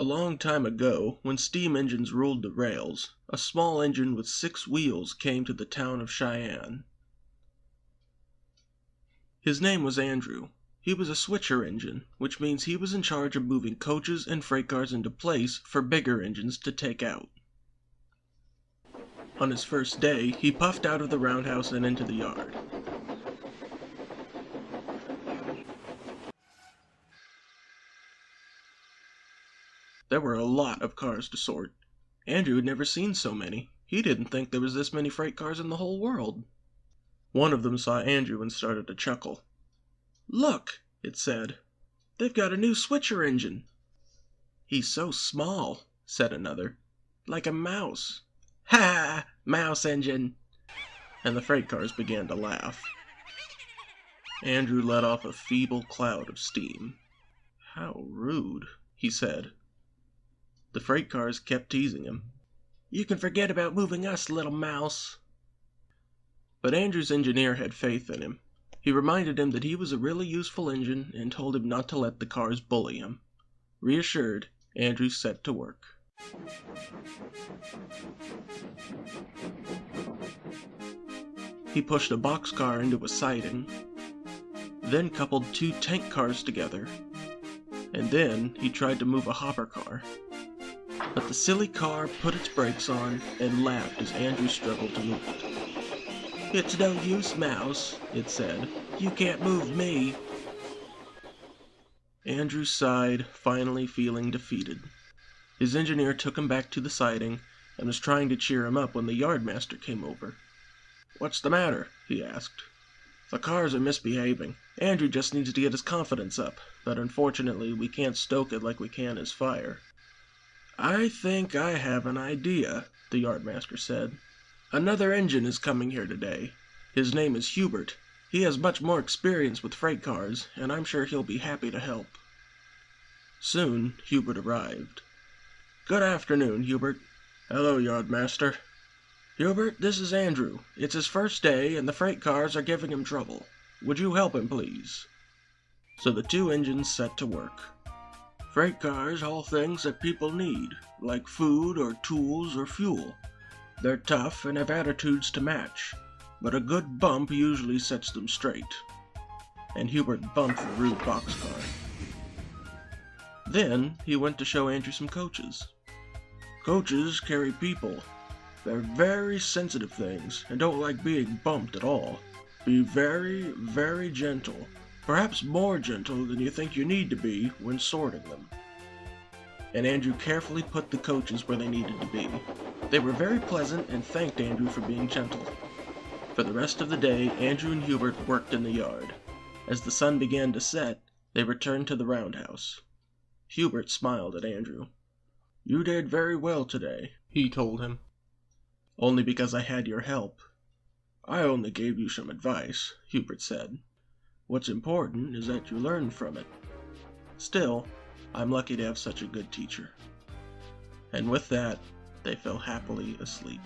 long time ago, when steam engines ruled the rails, a small engine with 6 wheels came to the town of Cheyenne. His name was Andrew. He was a switcher engine, which means he was in charge of moving coaches and freight cars into place for bigger engines to take out. On his first day, he puffed out of the roundhouse and into the yard. There were a lot of cars to sort. Andrew had never seen so many. He didn't think there was this many freight cars in the whole world. One of them saw Andrew and started to chuckle. "Look," it said, "they've got a new switcher engine." "He's so small," said another, "like a mouse." "Ha! Mouse engine!" And the freight cars began to laugh. Andrew let off a feeble cloud of steam. "How rude," he said. The freight cars kept teasing him. "You can forget about moving us, little mouse." But Andrew's engineer had faith in him. He reminded him that he was a really useful engine and told him not to let the cars bully him. Reassured, Andrew set to work. He pushed a boxcar into a siding, then coupled 2 tank cars together, and then he tried to move a hopper car. But the silly car put its brakes on and laughed as Andrew struggled to move it. "It's no use, Mouse," it said. "You can't move me." Andrew sighed, finally feeling defeated. His engineer took him back to the siding and was trying to cheer him up when the yardmaster came over. "What's the matter?" he asked. "The cars are misbehaving. Andrew just needs to get his confidence up, but unfortunately we can't stoke it like we can his fire." "I think I have an idea," the yardmaster said. "Another engine is coming here today. His name is Hubert. He has much more experience with freight cars, and I'm sure he'll be happy to help." Soon Hubert arrived. "Good afternoon, Hubert." "Hello, yardmaster." "Hubert, this is Andrew. It's his first day, and the freight cars are giving him trouble. Would you help him, please?" So the 2 engines set to work. Freight cars haul things that people need, like food or tools or fuel. They're tough and have attitudes to match, but a good bump usually sets them straight. And Hubert bumped the rude boxcar. Then he went to show Andrew some coaches. Coaches carry people. They're very sensitive things and don't like being bumped at all. Be very, very gentle. Perhaps more gentle than you think you need to be when sorting them. And Andrew carefully put the coaches where they needed to be. They were very pleasant and thanked Andrew for being gentle. For the rest of the day, Andrew and Hubert worked in the yard. As the sun began to set, they returned to the roundhouse. Hubert smiled at Andrew. "You did very well today," he told him. "Only because I had your help." "I only gave you some advice," Hubert said. "What's important is that you learn from it. Still, I'm lucky to have such a good teacher." And with that, they fell happily asleep.